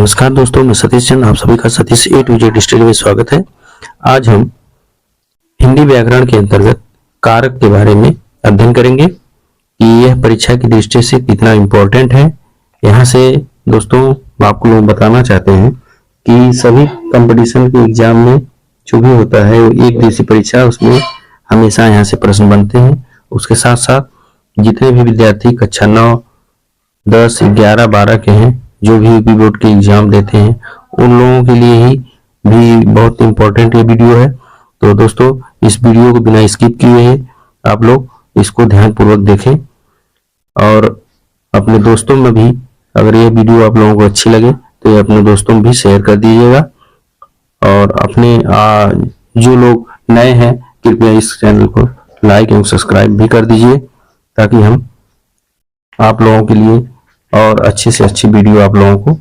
नमस्कार दोस्तों, मैं सतीश चंद, आप सभी का सतीश ए टू जेड स्टडी में स्वागत है। आज हम हिंदी व्याकरण के अंतर्गत कारक के बारे में अध्ययन करेंगे कि यह परीक्षा की दृष्टि से कितना इम्पोर्टेंट है। यहाँ से दोस्तों आपको लोग बताना चाहते हैं कि सभी कंपटीशन के एग्जाम में जो भी होता है एक दिवसीय परीक्षा, उसमें हमेशा यहाँ से प्रश्न बनते हैं। उसके साथ साथ जितने भी विद्यार्थी कक्षा 9, 10, 11, 12 के हैं, जो भी यूपी बोर्ड के एग्जाम देते हैं, उन लोगों के लिए ही भी बहुत इंपॉर्टेंट ये वीडियो है। तो दोस्तों इस वीडियो को बिना स्किप किए आप लोग इसको ध्यान पूर्वक देखें और अपने दोस्तों में भी, अगर ये वीडियो आप लोगों को अच्छी लगे तो ये अपने दोस्तों में भी शेयर कर दीजिएगा। और अपने जो लोग नए हैं कृपया इस चैनल को लाइक एवं सब्सक्राइब भी कर दीजिए, ताकि हम आप लोगों के लिए और अच्छी से अच्छी वीडियो आप लोगों को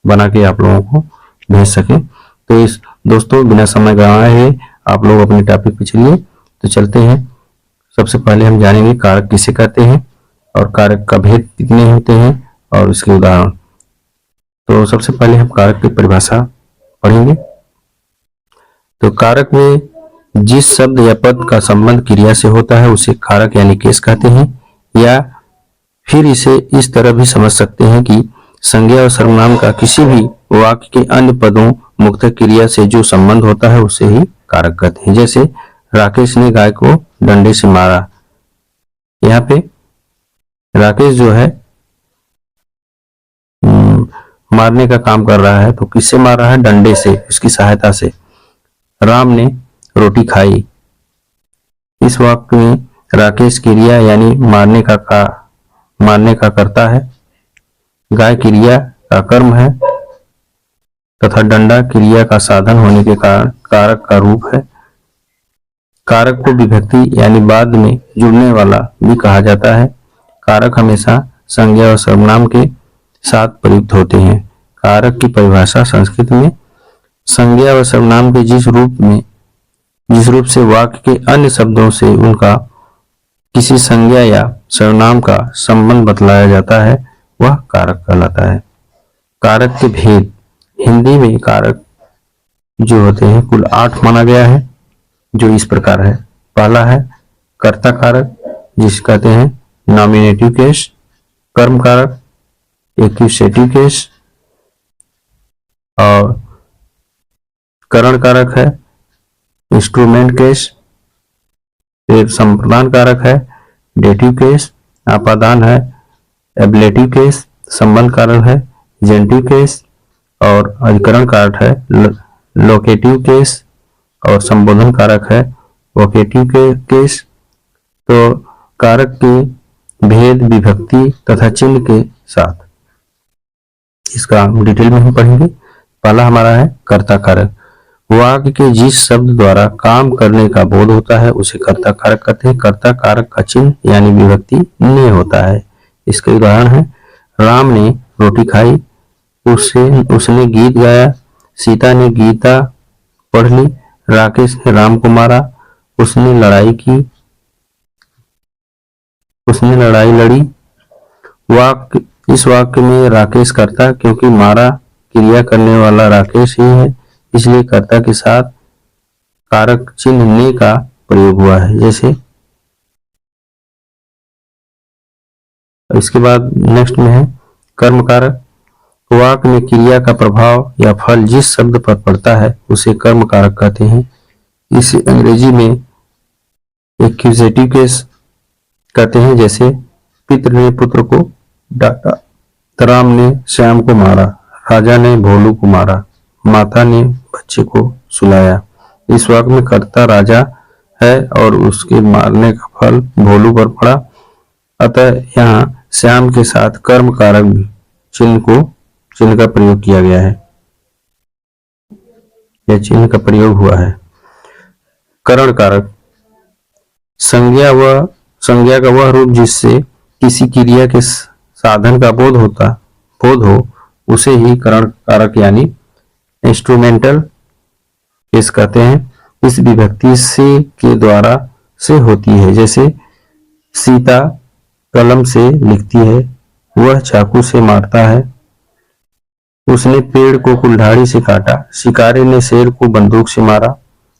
बना के आप लोगों को भेज सकें। तो इस दोस्तों बिना समय गंवाए आप लोग अपने टॉपिक पे चलिए। तो चलते हैं। सबसे पहले हम जानेंगे कारक किसे कहते हैं और कारक का भेद कितने होते हैं और उसके उदाहरण। तो सबसे पहले हम कारक की परिभाषा पढ़ेंगे। तो कारक में जिस शब्द या पद का संबंध क्रिया से होता है उसे कारक यानी केस कहते हैं, या फिर इसे इस तरह भी समझ सकते हैं कि संज्ञा और सर्वनाम का किसी भी वाक्य के अन्य पदों मुक्त क्रिया से जो संबंध होता है उसे ही कारक कहते हैं। जैसे राकेश ने गाय को डंडे से मारा। यहाँ पे राकेश जो है मारने का काम कर रहा है, तो किससे मार रहा है? डंडे से, उसकी सहायता से। राम ने रोटी खाई। इस वाक्य में राकेश क्रिया यानी मारने का करता है, गाय क्रिया का कर्म है तथा डंडा क्रिया का साधन होने के कारण कारक का रूप है। कारक को विभक्ति यानी बाद में जुड़ने वाला भी कहा जाता है। कारक हमेशा संज्ञा और सर्वनाम के साथ प्रयुक्त होते हैं। कारक की परिभाषा संस्कृत में संज्ञा और सर्वनाम के जिस रूप से वाक्य के अन्य शब्दों से उनका किसी संज्ञा या सर्वनाम का संबंध बतलाया जाता है वह कारक कहलाता है। कारक के भेद। हिंदी में कारक जो होते हैं कुल 8 माना गया है, जो इस प्रकार है। पहला है कर्ता कारक, जिसे कहते हैं नॉमिनेटिव केस। कर्म कारक, एक्यूसेटिव केस। और करण कारक है इंस्ट्रूमेंट केस। फिर संप्रदान कारक है डेटिव केस। आपादान है एब्लेटिव केस। संबंध कारक है जेंटिव केस। और अधिकरण कारक है लोकेटिव केस। और संबोधन कारक है वोकेटिव केस। तो कारक के भेद विभक्ति तथा चिन्ह के साथ इसका डिटेल में हम पढ़ेंगे। पहला हमारा है कर्ता कारक। वाक्य के जिस शब्द द्वारा काम करने का बोध होता है उसे कर्ता कारक कहते हैं। कर्ता कारक का चिन्ह यानी विभक्ति ने होता है। इसके उदाहरण है राम ने रोटी खाई, उसने गीत गाया, सीता ने गीता पढ़ ली, राकेश ने राम को मारा, उसने लड़ाई लड़ी। इस वाक्य में राकेश कर्ता, क्योंकि मारा क्रिया करने वाला राकेश ही है, इसलिए कर्ता के साथ कारक चिन्ह ने का प्रयोग हुआ है। जैसे इसके बाद नेक्स्ट में है कर्म कारक। वाक्य में क्रिया का प्रभाव या फल जिस शब्द पर पड़ता है उसे कर्म कारक कहते हैं। इसे अंग्रेजी में एक्यूजेटिव केस कहते हैं। जैसे पितृ ने पुत्र को डांटा, राम ने श्याम को मारा, राजा ने भोलू को मारा, माता ने बच्चे को सुलाया। इस वाक्य में कर्ता राजा है और उसके मारने का फल भोलू पर पड़ा, अतः यहाँ श्याम के साथ कर्म कारक चिन्ह का प्रयोग किया गया है, यह चिन्ह का प्रयोग हुआ है। करण कारक। संज्ञा का वह रूप जिससे किसी क्रिया के साधन का बोध हो उसे ही करण कारक यानी इंस्ट्रूमेंटल केस कहते हैं। इस विभक्ति से के द्वारा से होती है। जैसे सीता कलम से लिखती है, वह चाकू से मारता है, उसने पेड़ को कुल्हाड़ी से काटा, शिकारी ने शेर को बंदूक से मारा।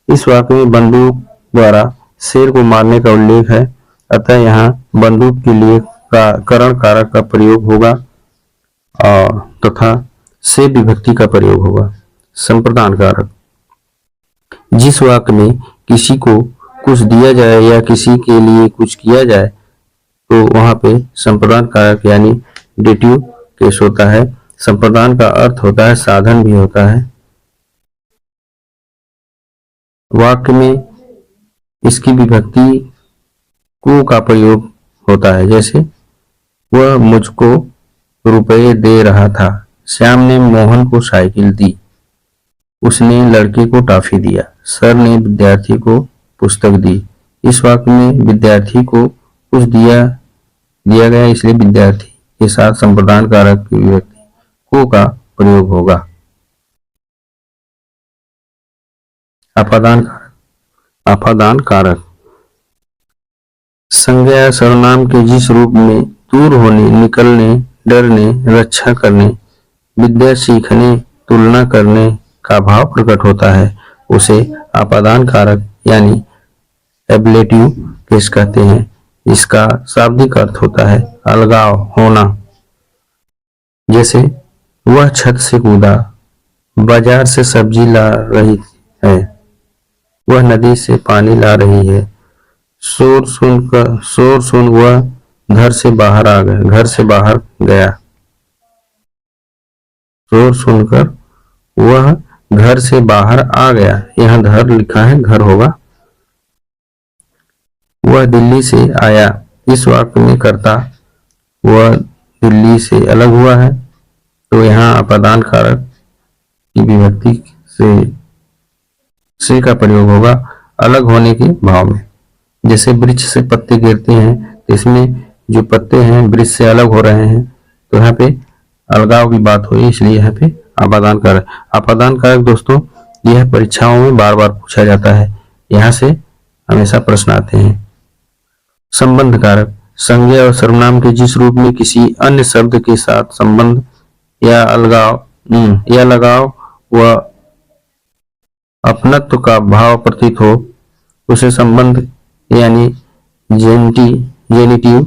इस वाक्य में बंदूक द्वारा शेर को मारने का उल्लेख है, अतः यहाँ बंदूक के लिए करण कारक का प्रयोग होगा और तथा से विभक्ति का प्रयोग होगा। संप्रदान कारक, जिस वाक्य में किसी को कुछ दिया जाए या किसी के लिए कुछ किया जाए तो वहां पे संप्रदान कारक यानी डेटिव केस होता है। संप्रदान का अर्थ होता है साधन भी होता है। वाक्य में इसकी विभक्ति को का प्रयोग होता है, जैसे वह मुझको रुपए दे रहा था, श्याम ने मोहन को साइकिल दी, उसने लड़के को टॉफी दिया, सर ने विद्यार्थी को पुस्तक दी। इस वाक्य में विद्यार्थी को कुछ दिया गया, इसलिए विद्यार्थी के साथ संप्रदान कारक की विभक्ति को का प्रयोग होगा। अपादान कारक, अपादान कारक संज्ञा या सर्वनाम के जिस रूप में दूर होने, निकलने, डरने, रक्षा करने, विद्या सीखने, तुलना करने का भाव प्रकट होता है उसे अपादान कारक यानी एब्लेटिव केस कहते हैं। इसका शाब्दिक अर्थ होता है अलगाव होना, जैसे वह छत से कूदा, बाजार से सब्जी ला रही है, वह नदी से पानी ला रही है, शोर सुन वह घर से बाहर गया, शोर सुनकर वह घर से बाहर आ गया। यहाँ घर लिखा है, घर होगा। वह दिल्ली से आया, इस वाक्य में कर्ता वह दिल्ली से अलग हुआ है, तो यहाँ अपादान कारक की विभक्ति से का प्रयोग होगा अलग होने के भाव में। जैसे वृक्ष से पत्ते गिरते हैं तो इसमें जो पत्ते हैं वृक्ष से अलग हो रहे हैं, तो यहाँ पे अलगाव की बात हुई, इसलिए यहाँ पे अपादान कारक। अपादान कारक दोस्तों यह परीक्षाओं में बार बार पूछा जाता है, यहाँ से हमेशा प्रश्न आते हैं। संबंध कारक, संज्ञा और सर्वनाम के जिस रूप में किसी अन्य शब्द के साथ संबंध या लगाव व अपनत्व का भाव प्रतीत हो उसे संबंध यानी जेनिटिव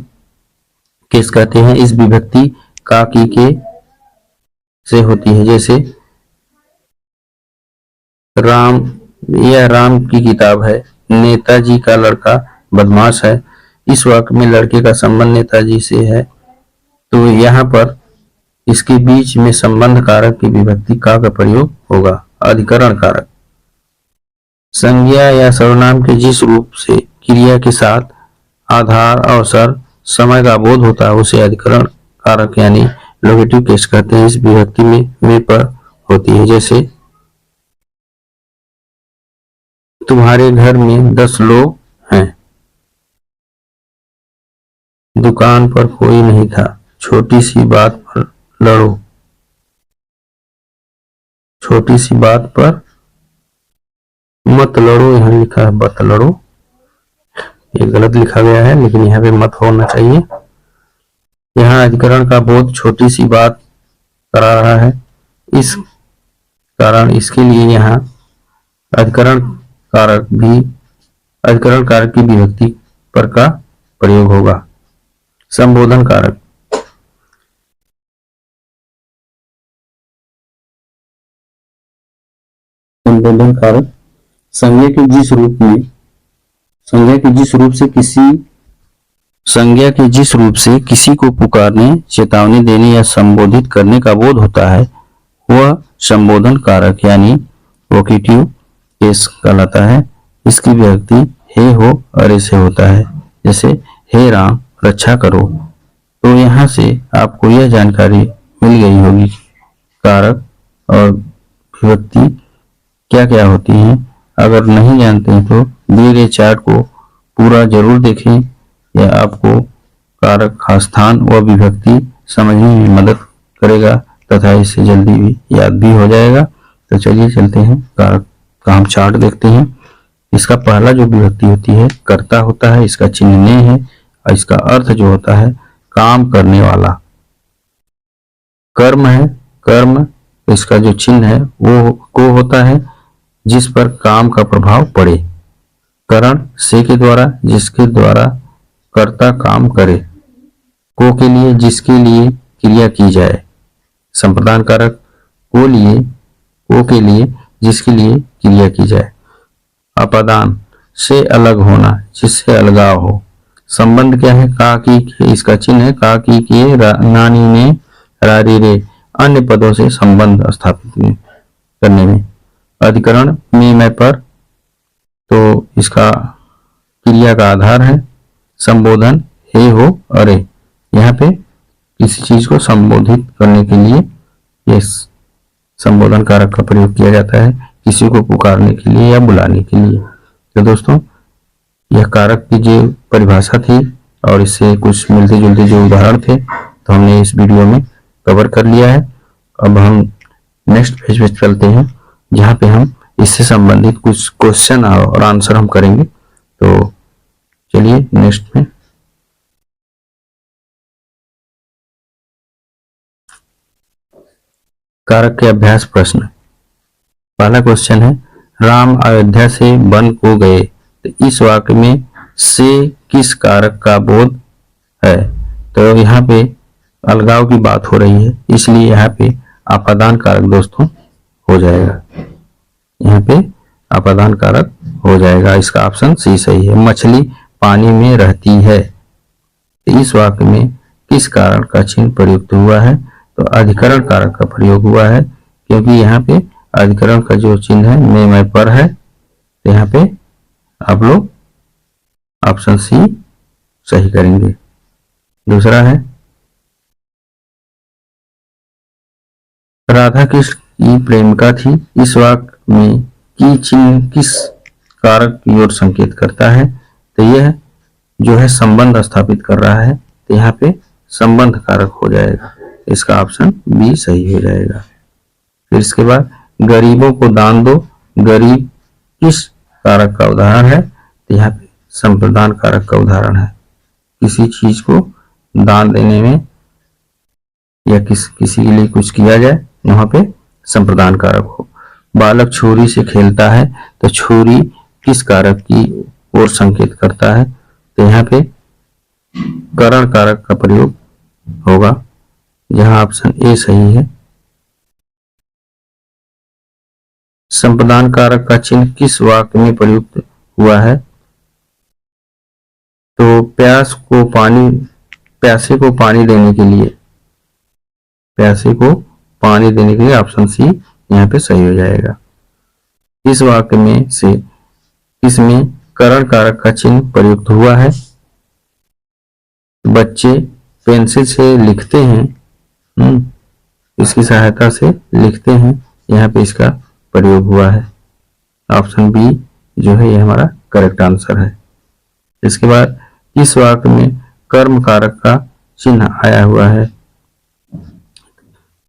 केस कहते हैं। इस विभक्ति का की के से होती है, जैसे यह राम की किताब है, नेताजी का लड़का बदमाश है। इस वाक्य में लड़के का संबंध नेताजी से है, तो यहाँ पर इसके बीच में संबंध कारक की विभक्ति का प्रयोग होगा। अधिकरण कारक, संज्ञा या सर्वनाम के जिस रूप से क्रिया के साथ आधार, अवसर, समय का बोध होता है उसे अधिकरण कारक यानी लोकेटिव केस कहते हैं। इस विभक्ति में पर होती है, जैसे तुम्हारे घर में 10 लोग हैं, दुकान पर कोई नहीं था, छोटी सी बात पर लड़ो, छोटी सी बात पर मत लड़ो, यहाँ लिखा है मत लड़ो, ये गलत लिखा गया है लेकिन यहाँ पे मत होना चाहिए। यहाँ अधिकरण का बोध छोटी सी बात करा रहा है, इस कारण इसके लिए यहाँ अधिकरण कारक की विभक्ति पर का प्रयोग होगा। संबोधन कारक, संबोधन कारक संज्ञा के जिस रूप से किसी को पुकारने, चेतावनी देने या संबोधित करने का बोध होता है वह संबोधन कारक यानी वोकेटिव केस कहलाता है। इसकी विभक्ति हे, हो, अरे से होता है, जैसे हे राम रक्षा करो। तो यहाँ से आपको यह जानकारी मिल गई होगी कारक और विभक्ति क्या क्या होती हैं। अगर नहीं जानते हैं तो दिए गए चार्ट को पूरा जरूर देखें, यह आपको कारक का स्थान व विभक्ति समझने में मदद करेगा तथा इससे जल्दी भी याद भी हो जाएगा। तो चलिए चलते हैं कारक का हम चार्ट देखते हैं। इसका पहला जो विभक्ति होती है कर्ता होता है, इसका चिन्ह ने है और इसका अर्थ जो होता है काम करने वाला। कर्म है, कर्म तो इसका जो चिन्ह है वो को होता है जिस पर काम का प्रभाव पड़े। करण से के द्वारा जिसके द्वारा कर्ता काम करे। को के लिए जिसके लिए क्रिया की जाए। संप्रदान कारक को के लिए जिसके लिए क्रिया की जाए। अपादान से अलग होना जिससे अलगाव हो। संबंध क्या है? का की, इसका चिन्ह है का की के नानी ने रारी रे अन्य पदों से संबंध स्थापित करने में। अधिकरण में मैं पर, तो इसका क्रिया का आधार है। संबोधन हे हो अरे, यहाँ पे किसी चीज को संबोधित करने के लिए ये संबोधन कारक का प्रयोग किया जाता है, किसी को पुकारने के लिए या बुलाने के लिए। तो दोस्तों यह कारक की जो परिभाषा थी और इससे कुछ मिलते जुलते जो उदाहरण थे तो हमने इस वीडियो में कवर कर लिया है। अब हम नेक्स्ट पेज पे चलते हैं जहाँ पे हम इससे संबंधित कुछ क्वेश्चन और आंसर हम करेंगे। तो चलिए नेक्स्ट में कारक के अभ्यास प्रश्न। पहला क्वेश्चन है राम अयोध्या से वन को गए, तो इस वाक्य में से किस कारक का बोध है? तो यहाँ पे अलगाव की बात हो रही है, इसलिए यहाँ पे आपादान कारक दोस्तों हो जाएगा। यहाँ पे आपादान कारक हो जाएगा। इसका ऑप्शन सी सही है। मछली पानी में रहती है, तो इस वाक्य में किस कारक का चिन्ह प्रयुक्त हुआ है? तो अधिकरण कारक का प्रयोग हुआ है, क्योंकि यहाँ पे अधिकरण का जो चिन्ह है मैं पर है। तो यहाँ पे आप लोग ऑप्शन सी सही करेंगे। दूसरा है राधा कृष्ण की प्रेमिका थी, इस वाक्य में की चिन्ह किस कारक की ओर संकेत करता है? तो यह जो है संबंध स्थापित कर रहा है, तो यहाँ पे संबंध कारक हो जाएगा। इसका ऑप्शन बी सही हो जाएगा। फिर इसके बाद गरीबों को दान दो, गरीब किस कारक का उदाहरण है? तो यहाँ पे संप्रदान कारक का उदाहरण है। किसी चीज को दान देने में या किसी के लिए कुछ किया जाए, वहां पे संप्रदान कारक हो। बालक छुरी से खेलता है, तो छुरी किस कारक की ओर संकेत करता है? तो यहाँ पे करण कारक का प्रयोग होगा, जहां ऑप्शन ए सही है। संप्रदान कारक का चिन्ह किस वाक्य में प्रयुक्त हुआ है? तो प्यासे को पानी देने के लिए ऑप्शन सी यहाँ पे सही हो जाएगा। इस वाक्य में से इसमें करण कारक का चिन्ह प्रयुक्त हुआ है। बच्चे पेंसिल से लिखते हैं, इसकी सहायता से लिखते हैं, यहाँ पे इसका प्रयोग हुआ है। ऑप्शन बी जो है ये हमारा करेक्ट आंसर है। इसके बाद इस वाक्य में कर्म कारक का चिन्ह आया हुआ है।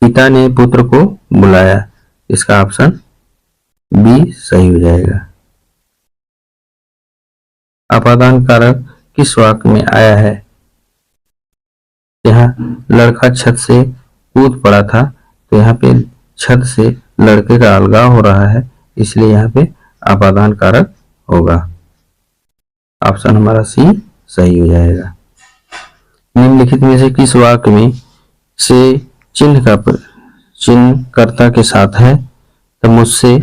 पिता ने पुत्र को बुलाया, इसका ऑप्शन बी सही हो जाएगा। अपादान कारक किस वाक्य में आया है? यहाँ लड़का छत से कूद पड़ा था, तो यहाँ पे छत से लड़के का अलगाव हो रहा है, इसलिए यहाँ पे अपादान कारक होगा। ऑप्शन हमारा सी सही हो जाएगा। निम्नलिखित में से किस वाक्य में से चिन्ह कर्ता के साथ है? तो मुझसे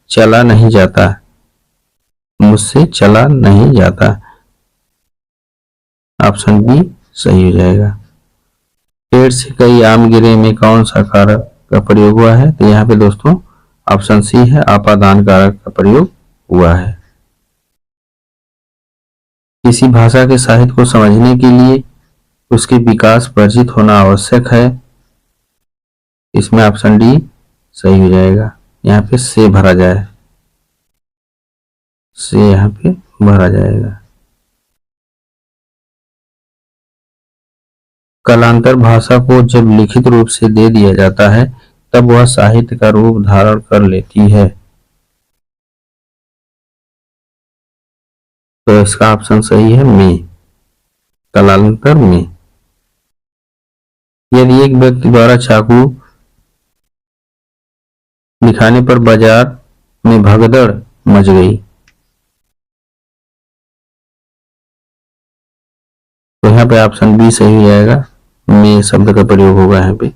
चला नहीं जाता, ऑप्शन बी सही हो जाएगा। पेड़ से कई आम गिरे में कौन सा कारक का प्रयोग हुआ है? तो यहाँ पे दोस्तों ऑप्शन सी है, आपादान कारक का प्रयोग हुआ है। किसी भाषा के साहित्य को समझने के लिए उसके विकास पर अर्जित होना आवश्यक है, इसमें ऑप्शन डी सही हो जाएगा। यहाँ पे से भरा जाए, से यहाँ पे भरा जाएगा। कालांतर भाषा को जब लिखित रूप से दे दिया जाता है तब वह साहित्य का रूप धारण कर लेती है, तो इसका ऑप्शन सही है में, कालांतर में। यदि एक व्यक्ति द्वारा चाकू दिखाने पर बाजार में भगदड़ मच गई। तो यहाँ पे ऑप्शन बी सही हो जाएगा, में शब्द का प्रयोग होगा यहाँ पे।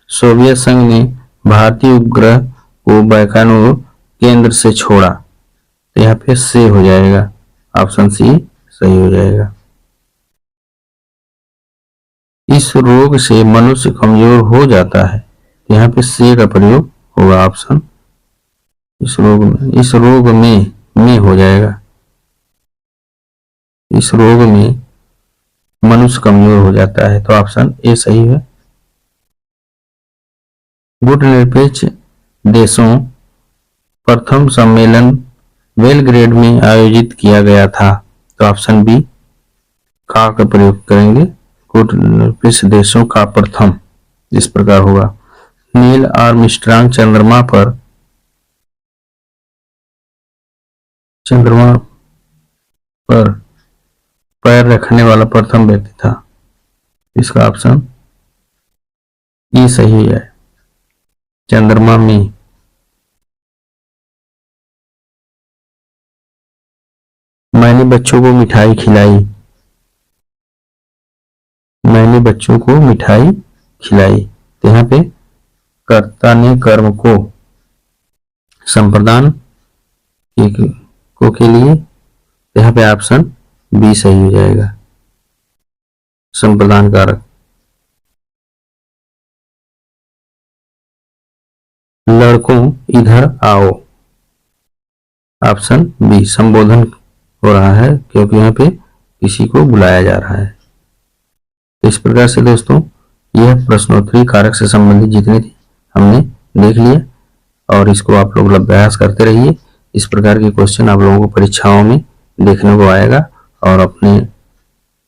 सोवियत संघ ने भारतीय उपग्रह को बैकानूर केंद्र से छोड़ा। तो यहाँ पे से हो जाएगा, ऑप्शन सी सही हो जाएगा। इस रोग से मनुष्य कमजोर हो जाता है। यहाँ पे से का प्रयोग होगा, ऑप्शन इस रोग में हो जाएगा। इस रोग में मनुष्य कमजोर हो जाता है, तो ऑप्शन ए सही है। गुटनिरपेक्ष देशों प्रथम सम्मेलन बेलग्रेड में आयोजित किया गया था। तो ऑप्शन बी का प्रयोग करेंगे। गुटनिरपेक्ष देशों का प्रथम इस प्रकार होगा। नील आर्मस्ट्रांग चंद्रमा पर पैर रखने वाला प्रथम व्यक्ति था। इसका ऑप्शन ई सही है, चंद्रमा में। मैंने बच्चों को मिठाई खिलाई। मैंने बच्चों को मिठाई खिलाई। तो यहाँ पे कर्ता ने कर्म को संप्रदान के लिए, यहाँ पे ऑप्शन बी सही हो जाएगा, संप्रदान कारक। लड़कों इधर आओ, ऑप्शन बी संबोधन हो रहा है, क्योंकि यहाँ पे किसी को बुलाया जा रहा है। इस प्रकार से दोस्तों यह प्रश्नोत्तरी कारक से संबंधित जितने थे हमने देख लिए, और इसको आप लोग अभ्यास करते रहिए। इस प्रकार के क्वेश्चन आप लोगों को परीक्षाओं में देखने को आएगा, और अपने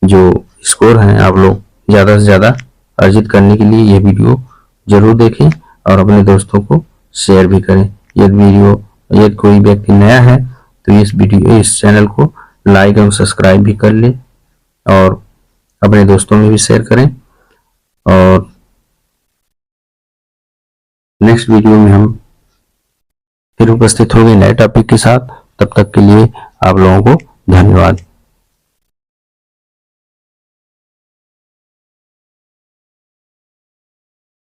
जो स्कोर हैं आप लोग ज़्यादा से ज़्यादा अर्जित करने के लिए ये वीडियो जरूर देखें और अपने दोस्तों को शेयर भी करें। यदि कोई व्यक्ति नया है तो इस चैनल को लाइक एवं सब्सक्राइब भी कर ले और अपने दोस्तों में भी शेयर करें। और नेक्स्ट वीडियो में हम फिर उपस्थित होंगे नए टॉपिक के साथ। तब तक के लिए आप लोगों को धन्यवाद।